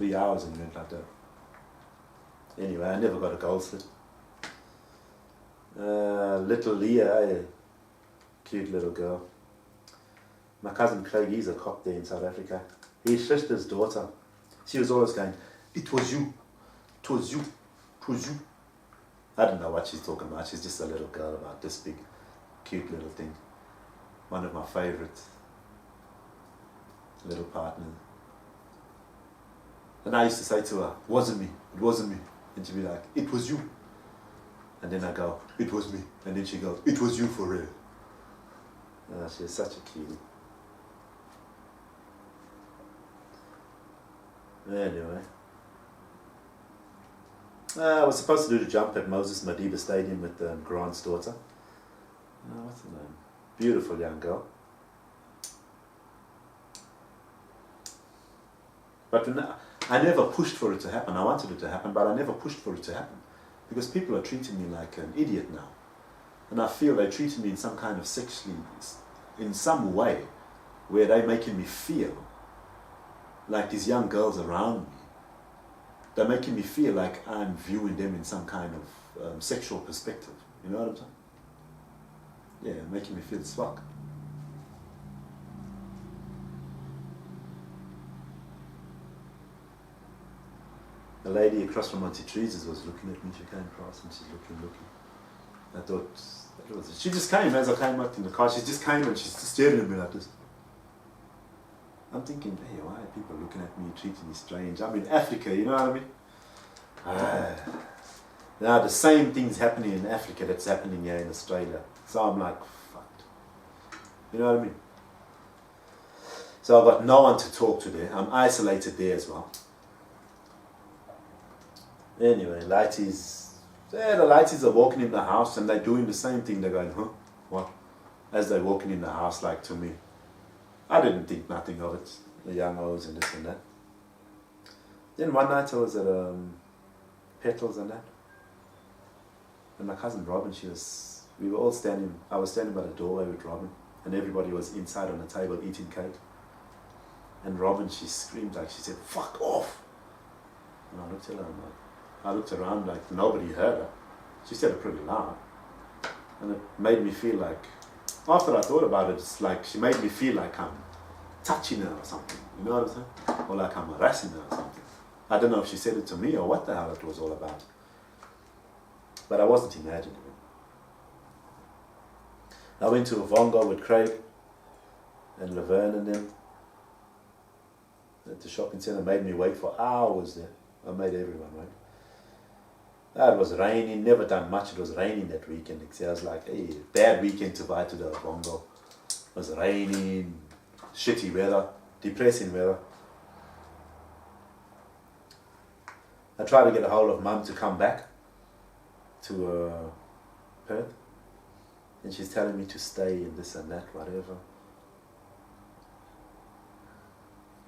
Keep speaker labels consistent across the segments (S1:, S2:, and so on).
S1: 3 hours and went like that. Anyway, I never got a gold slip. Little Leah, cute little girl. My cousin Korggi, he's a cop there in South Africa. His sister's daughter, she was always going, it was you, it was you, it was you. I don't know what she's talking about. She's just a little girl about this big, cute little thing. One of my favourite little partners. And I used to say to her, it wasn't me, it wasn't me. And she'd be like, it was you. And then I go, it was me. And then she goes, it was you for real. She's such a cutie. Anyway. I was supposed to do the jump at Moses Madiba Stadium with Grant's daughter. What's her name? Beautiful young girl. But I never pushed for it to happen. I wanted it to happen, but I never pushed for it to happen. Because people are treating me like an idiot now. And I feel they're treating me in some kind of sexually, in some way, where they're making me feel like these young girls around me, they're making me feel like I'm viewing them in some kind of sexual perspective. You know what I'm saying? Yeah, making me feel swag. The lady across from Auntie Theresas was looking at me. She came across and she's looking. I thought, she just came as I came up in the car. She just came and she's just staring at me like this. I'm thinking, hey, why are people looking at me, treating me strange? I'm in Africa, you know what I mean? Now the same thing's happening in Africa that's happening here in Australia. So I'm like, fucked. You know what I mean? So I've got no one to talk to there. I'm isolated there as well. Anyway, lighties, the lighties are walking in the house and they're doing the same thing. They're going, huh? What? As they're walking in the house, like to me. I didn't think nothing of it. The young O's and this and that. Then one night I was at Petals and that. And my cousin Robin, we were all standing, I was standing by the doorway with Robin. And everybody was inside on the table eating cake. And Robin, she screamed like, she said, fuck off. And I looked at her and I looked around like nobody heard her. She said it pretty loud. And it made me feel like, after I thought about it, it's like she made me feel like I'm touching her or something. You know what I'm saying? Or like I'm harassing her or something. I don't know if she said it to me or what the hell it was all about. But I wasn't imagining it. I went to Uvongo with Craig and Laverne and them at the shopping centre. Made me wait for hours there. I made everyone wait. It was raining, never done much. It was raining that weekend. I was like, hey, bad weekend to buy to the Uvongo. It was raining, shitty weather, depressing weather. I tried to get a hold of Mum to come back to Perth. And she's telling me to stay and this and that, whatever.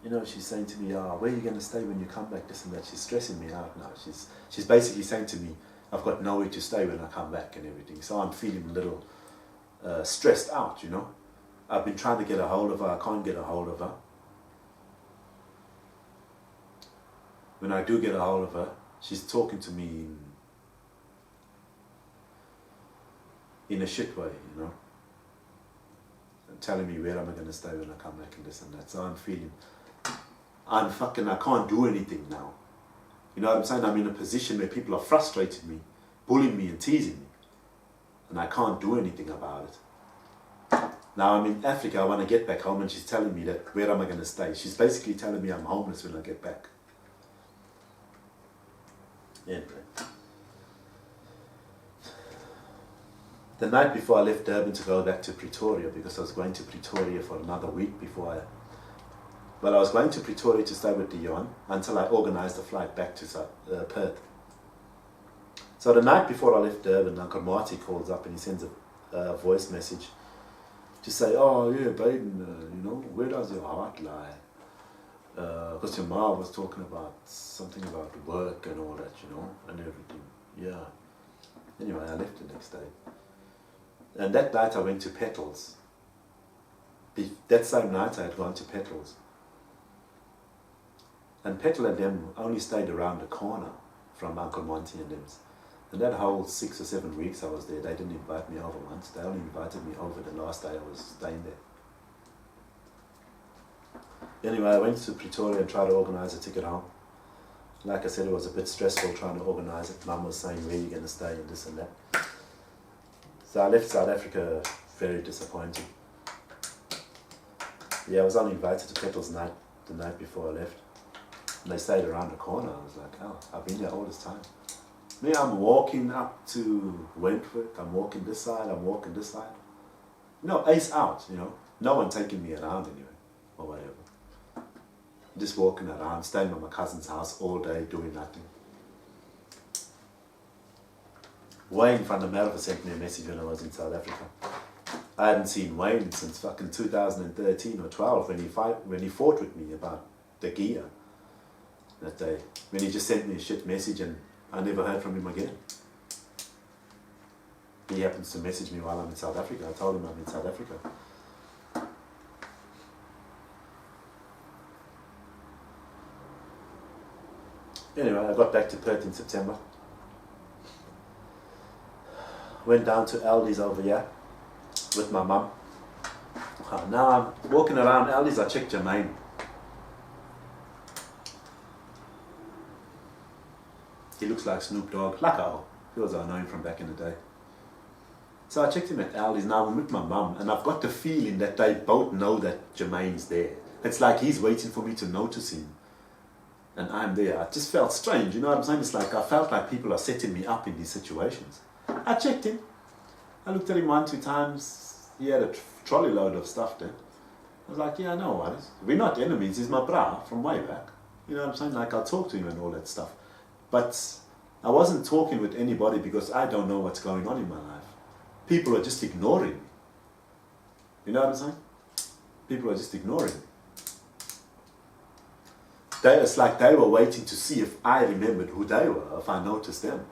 S1: You know, she's saying to me, where are you going to stay when you come back, this and that. She's stressing me out now. She's basically saying to me, I've got nowhere to stay when I come back and everything. So I'm feeling a little stressed out, you know. I've been trying to get a hold of her. I can't get a hold of her. When I do get a hold of her, she's talking to me in a shit way, you know. And telling me where am I going to stay when I come back and this and that. So I'm feeling... I can't do anything now. You know what I'm saying? I'm in a position where people are frustrating me, bullying me and teasing me. And I can't do anything about it. Now I'm in Africa, I want to get back home and she's telling me that where am I going to stay? She's basically telling me I'm homeless when I get back. Anyway. The night before I left Durban to go back to Pretoria, because I was going to Pretoria for another week before I was going to Pretoria to stay with Dion until I organised a flight back to Perth. So the night before I left Durban, Uncle Marty calls up and he sends a voice message to say, oh yeah, Baden, you know, where does your heart lie? Because your mom was talking about something about work and all that, you know, and everything. Yeah. Anyway, I left the next day. And that night I went to Petals. That same night I had gone to Petals. And Petal and them only stayed around the corner from Uncle Monty and them. And that whole 6 or 7 weeks I was there, they didn't invite me over once. They only invited me over the last day I was staying there. Anyway, I went to Pretoria and tried to organise a ticket home. Like I said, it was a bit stressful trying to organise it. Mum was saying, where are you going to stay and this and that. So I left South Africa very disappointed. Yeah, I was only invited to Petal's night the night before I left. And they stayed around the corner. I was like, oh, I've been there all this time. Me, I'm walking up to Wentworth, I'm walking this side, I'm walking this side. No, ace out, you know. No one taking me around anyway, or whatever. Just walking around, staying at my cousin's house all day, doing nothing. Wayne from the Mervy sent me a message when I was in South Africa. I hadn't seen Wayne since fucking 2013 or 12 when he fought with me about the gear that day. When he just sent me a shit message and I never heard from him again. He happens to message me while I'm in South Africa. I told him I'm in South Africa. Anyway, I got back to Perth in September. Went down to Aldi's over here with my mum. Now I'm walking around Aldi's, I checked Jermaine. He looks like Snoop Dogg, like I know him from back in the day. So I checked him at Aldi's. Now I'm with my mum, and I've got the feeling that they both know that Jermaine's there. It's like he's waiting for me to notice him, and I'm there. I just felt strange, you know what I'm saying? It's like I felt like people are setting me up in these situations. I checked him. I looked at him 1-2 times. He had a trolley load of stuff there. I was like, yeah, I know what it is. We're not enemies. He's my bra from way back. You know what I'm saying? Like, I'll talk to him and all that stuff. But I wasn't talking with anybody because I don't know what's going on in my life. People are just ignoring me. You know what I'm saying? People are just ignoring me. It's like they were waiting to see if I remembered who they were, if I noticed them.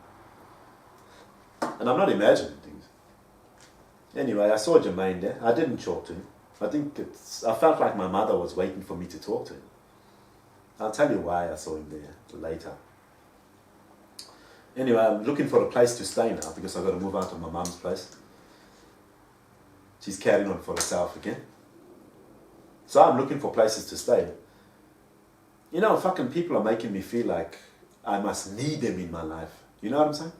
S1: And I'm not imagining things. Anyway, I saw Jermaine there. I didn't talk to him. I felt like my mother was waiting for me to talk to him. I'll tell you why I saw him there later. Anyway, I'm looking for a place to stay now because I've got to move out of my mum's place. She's carrying on for herself again. So I'm looking for places to stay. You know, fucking people are making me feel like I must need them in my life. You know what I'm saying?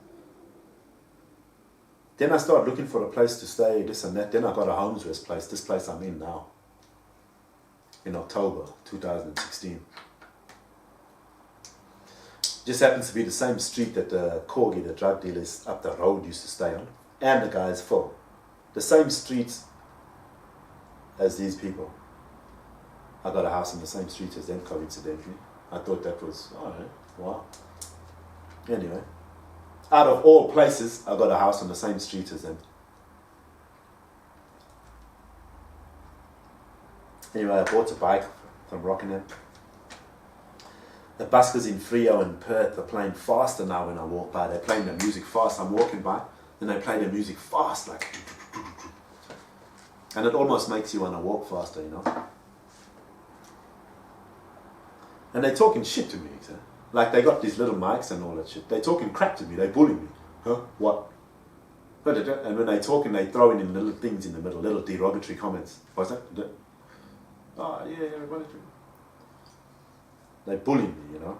S1: Then I started looking for a place to stay, this and that. Then I got a Homeswest place, this place I'm in now. In October 2016. Just happens to be the same street that the Korggi, the drug dealers up the road, used to stay on. And the guy's Phill. The same street as these people. I got a house in the same street as them, coincidentally. I thought that was, alright, wow. Anyway, out of all places, I got a house on the same street as them. Anyway, I bought a bike from Rockingham. The Buskers in Frio and Perth are playing faster now when I walk by. They're playing the music fast. I'm walking by, then they play the music fast, like. And it almost makes you want to walk faster, you know. And they're talking shit to me, so. Like they got these little mics and all that shit. They're talking crap to me, they bully me. Huh? What? And when they're talking, they throw in little things in the middle, little derogatory comments. What's that? Oh, yeah, everybody. They bully me, you know.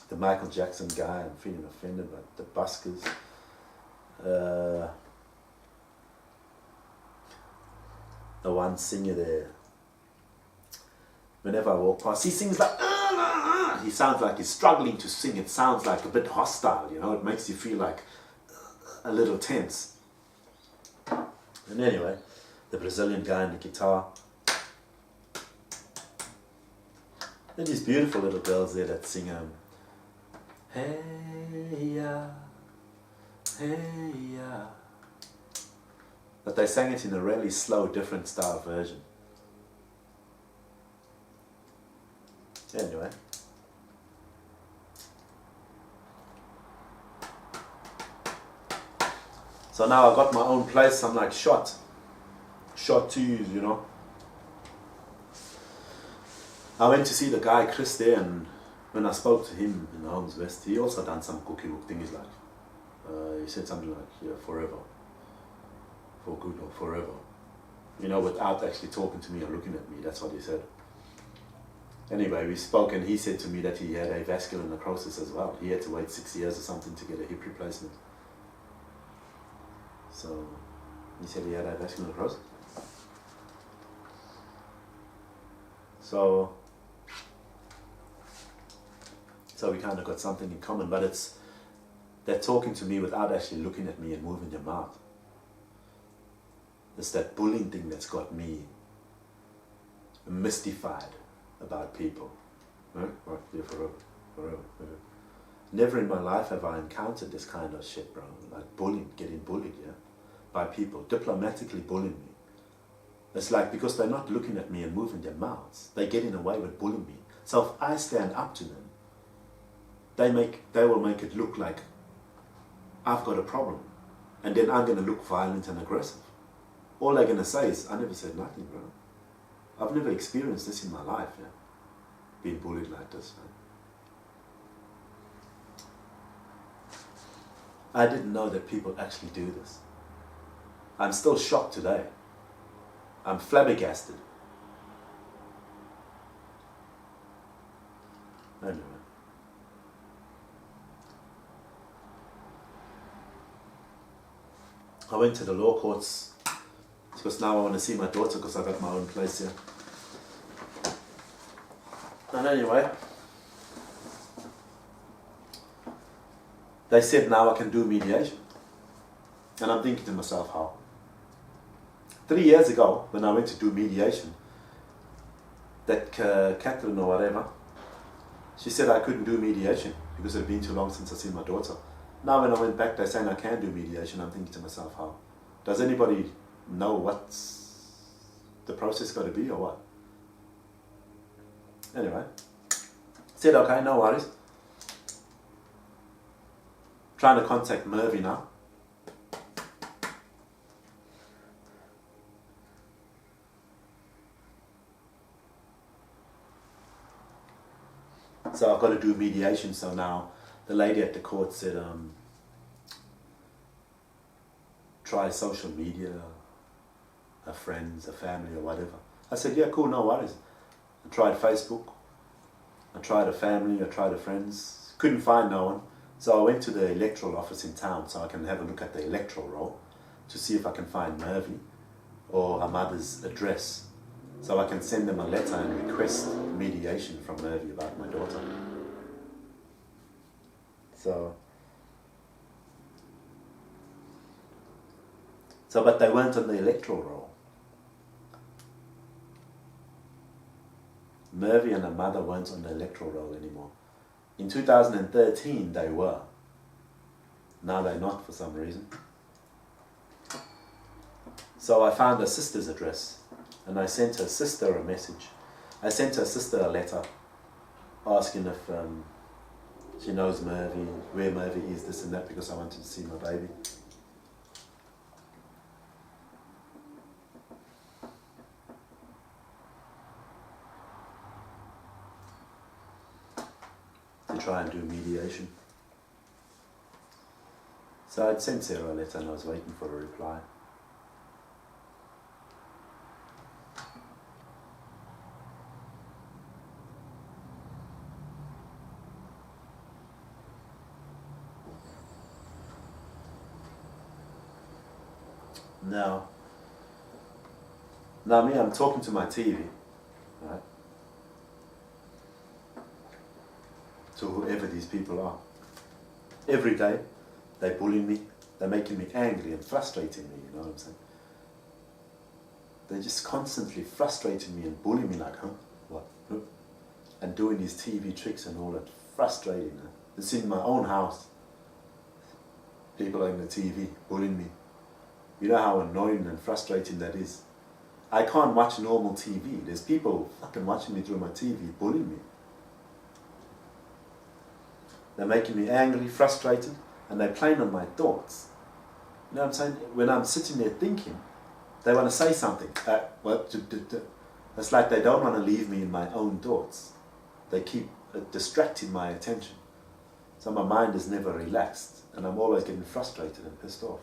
S1: The Michael Jackson guy, I'm feeling offended, but the Buskers. The one singer there. Whenever I walk past, he sings like, he sounds like he's struggling to sing. It sounds like a bit hostile, you know. It makes you feel like a little tense. And anyway, the Brazilian guy on the guitar. And these beautiful little girls there that sing, hey ya, hey ya. But they sang it in a really slow, different style version. Anyway. So now I've got my own place, I'm like shot to use, you know. I went to see the guy Chris there, and when I spoke to him in Homeswest, he also done some cookie book things like, he said something like, yeah, forever, for good or forever. You know, without actually talking to me or looking at me, that's what he said. Anyway, we spoke, and he said to me that he had a vascular necrosis as well. He had to wait 6 years or something to get a hip replacement. So, he said he had a vascular necrosis. So we kind of got something in common, but it's they're talking to me without actually looking at me and moving their mouth. It's that bullying thing that's got me mystified about people. Right? Yeah, forever. Never in my life have I encountered this kind of shit, bro. Like bullying, getting bullied, yeah, by people, diplomatically bullying me. It's like because they're not looking at me and moving their mouths, they're getting away with bullying me. So if I stand up to them, they will make it look like I've got a problem, and then I'm going to look violent and aggressive. All they're going to say is, I never said nothing, bro. I've never experienced this in my life, yeah, being bullied like this. Man. I didn't know that people actually do this. I'm still shocked today. I'm flabbergasted. Anyway. I went to the law courts because now I want to see my daughter because I got my own place here. And anyway, they said now I can do mediation. And I'm thinking to myself, how? 3 years ago, when I went to do mediation, that Catherine or whatever, she said I couldn't do mediation because it had been too long since I seen my daughter. Now when I went back, they're saying I can do mediation. I'm thinking to myself, how? Does anybody know what's the process got to be or what? Anyway, said okay, no worries. Trying to contact Mervy now. So I've got to do mediation. So now the lady at the court said, try social media, her friends, her family or whatever. I said, yeah, cool, no worries. I tried Facebook, I tried a family, I tried a friends, couldn't find no one. So I went to the Electoral office in town so I can have a look at the Electoral roll to see if I can find Mervy or her mother's address. So I can send them a letter and request mediation from Mervy about my daughter. But they weren't on the Electoral roll. Mervy and her mother weren't on the Electoral roll anymore. In 2013 they were. Now they're not for some reason. So I found her sister's address and I sent her sister a message. I sent her sister a letter asking if she knows Mervy, where Mervy is, this and that, because I wanted to see my baby. To try and do mediation. So I'd sent Sarah a letter and I was waiting for a reply. Now me, I'm talking to my TV, right? To whoever these people are. Every day, they bully me, they're making me angry and frustrating me, you know what I'm saying? They're just constantly frustrating me and bullying me like, huh? What? Huh? And doing these TV tricks and all that, frustrating. Huh? It's in my own house. People on the TV bullying me. You know how annoying and frustrating that is. I can't watch normal TV. There's people fucking watching me through my TV, bullying me. They're making me angry, frustrated, and they're playing on my thoughts. You know what I'm saying? When I'm sitting there thinking, they want to say something. It's like they don't want to leave me in my own thoughts. They keep distracting my attention. So my mind is never relaxed, and I'm always getting frustrated and pissed off.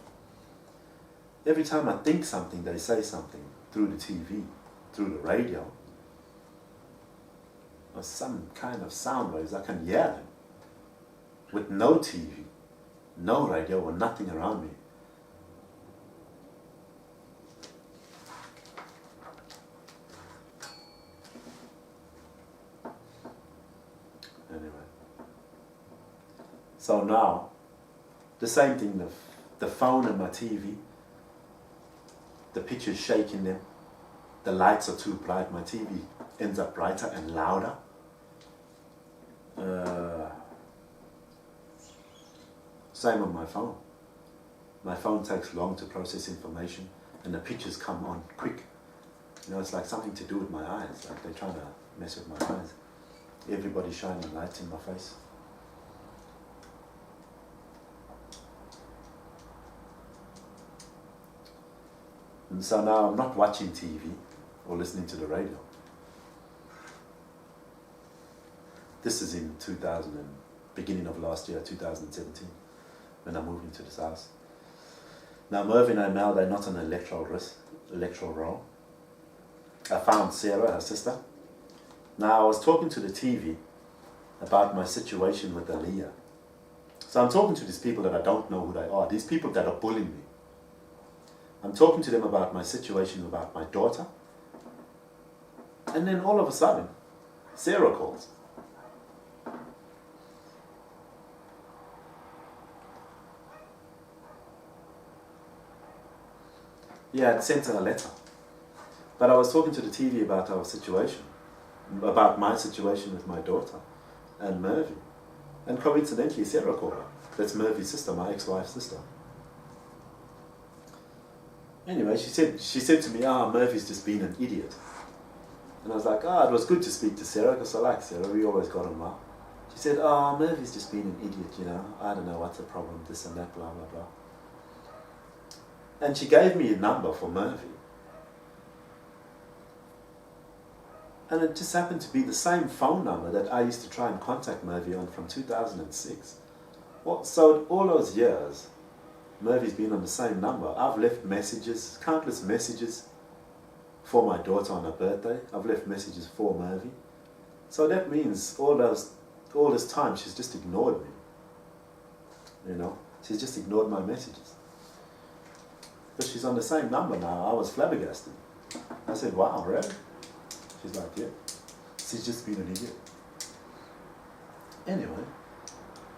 S1: Every time I think something, they say something through the TV, through the radio, or some kind of sound waves. I can hear them with no TV, no radio, or nothing around me. Anyway, so now, the same thing, the phone and my TV, the picture's shaking them, the lights are too bright, my TV ends up brighter and louder. Same on my phone. My phone takes long to process information, and the pictures come on quick. You know, it's like something to do with my eyes, like they're trying to mess with my eyes. Everybody's shining lights in my face. And so now I'm not watching TV or listening to the radio. This is in beginning of last year, 2017, when I moved into this house. Now Mervy and Mel, they're not an electoral role. I found Sarah, her sister. Now I was talking to the TV about my situation with Aaliyah. So I'm talking to these people that I don't know who they are, these people that are bullying me. I'm talking to them about my situation, about my daughter. And then all of a sudden, Sarah calls. Yeah, I'd sent her a letter. But I was talking to the TV about our situation, about my situation with my daughter and Mervy. And coincidentally, Sarah called her. That's Mervy's sister, my ex-wife's sister. Anyway, she said to me, Mervy's just been an idiot. And I was like, it was good to speak to Sarah, because I like Sarah, we always got on well. She said, Mervy's just been an idiot, you know, I don't know what's the problem, this and that, blah, blah, blah. And she gave me a number for Mervy. And it just happened to be the same phone number that I used to try and contact Mervy on from 2006. So all those years, Mervy's been on the same number. I've left messages, countless messages for my daughter on her birthday. I've left messages for Mervy. So that means all this time she's just ignored me. You know, she's just ignored my messages. But she's on the same number now. I was flabbergasted. I said, wow, really? She's like, yeah. She's just been an idiot. Anyway,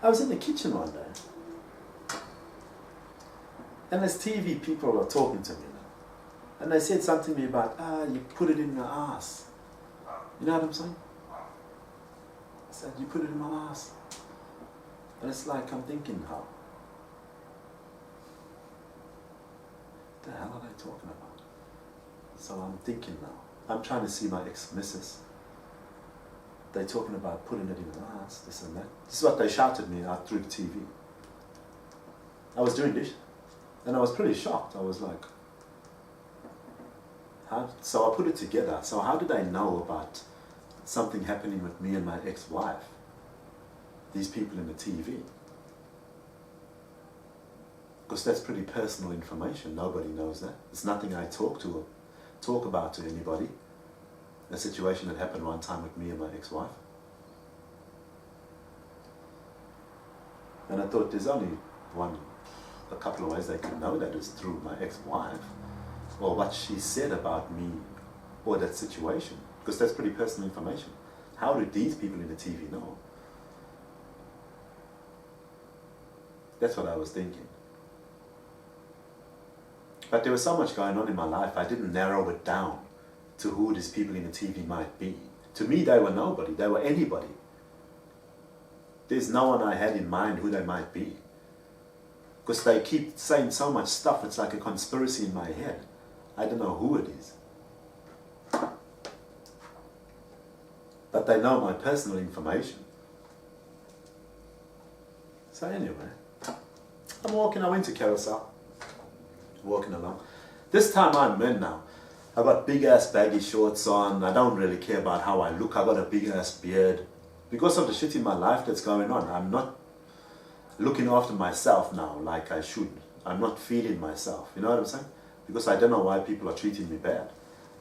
S1: I was in the kitchen one day. And this TV people are talking to me now. And they said something to me about, you put it in your ass. You know what I'm saying? I said, you put it in my ass. And it's like, I'm thinking, how? What the hell are they talking about? So I'm thinking now. I'm trying to see my ex-missus. They're talking about putting it in my ass, this and that. This is what they shouted me out through the TV. I was doing this. And I was pretty shocked. I was like, so I put it together. So how did I know about something happening with me and my ex-wife? These people in the TV. Because that's pretty personal information. Nobody knows that. It's nothing I talk about to anybody. A situation that happened one time with me and my ex-wife. And I thought there's only a couple of ways they could know that is through my ex-wife, or what she said about me, or that situation, because that's pretty personal information. How do these people in the TV know? That's what I was thinking. But there was so much going on in my life, I didn't narrow it down to who these people in the TV might be. To me, they were nobody, they were anybody. There's no one I had in mind who they might be. Because they keep saying so much stuff, it's like a conspiracy in my head. I don't know who it is. But they know my personal information. So anyway, I went to Carousel, walking along. This time I'm in now. I got big ass baggy shorts on. I don't really care about how I look. I got a big ass beard. Because of the shit in my life that's going on, I'm not looking after myself now like I should. I'm not feeling myself. You know what I'm saying? Because I don't know why people are treating me bad.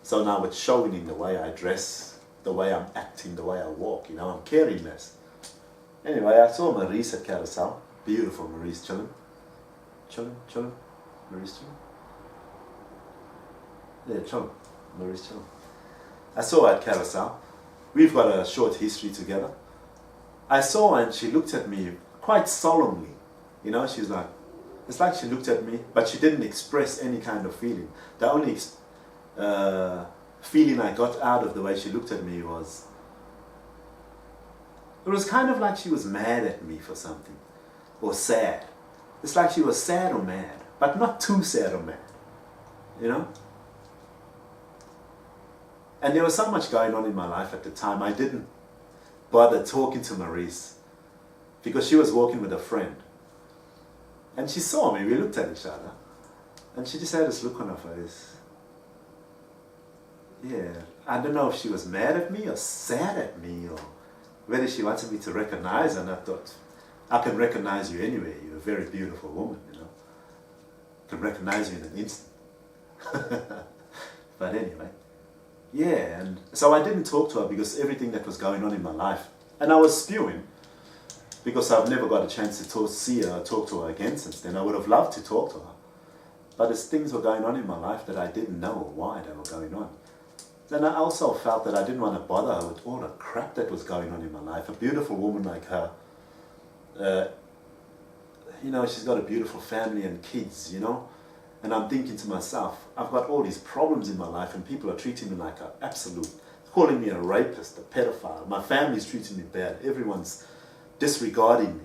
S1: So now it's showing in the way I dress, the way I'm acting, the way I walk. You know, I'm caring less. Anyway, I saw Maresce at Carousel. Beautiful Maresce, Chillum. Chillum? Maresce Chillum? Yeah, Chillum. Maresce Chillum. I saw her at Carousel. We've got a short history together. I saw her and she looked at me quite solemnly. You know, she's like, it's like she looked at me, but she didn't express any kind of feeling. The only feeling I got out of the way she looked at me was, it was kind of like she was mad at me for something, or sad. It's like she was sad or mad, but not too sad or mad, you know? And there was so much going on in my life at the time, I didn't bother talking to Maresce because she was walking with a friend. And she saw me, we looked at each other, and she just had this look on her face. Yeah, I don't know if she was mad at me or sad at me or whether she wanted me to recognize her, and I thought, I can recognize you anyway, you're a very beautiful woman, you know. I can recognize you in an instant. But anyway, yeah, and so I didn't talk to her because everything that was going on in my life, and I was spewing because I've never got a chance to see her or talk to her again since then. I would have loved to talk to her, but as things were going on in my life that I didn't know why they were going on. Then I also felt that I didn't want to bother her with all the crap that was going on in my life. A beautiful woman like her, you know, she's got a beautiful family and kids, you know. And I'm thinking to myself, I've got all these problems in my life and people are treating me like an absolute, calling me a rapist, a pedophile. My family's treating me bad. Everyone's disregarding me.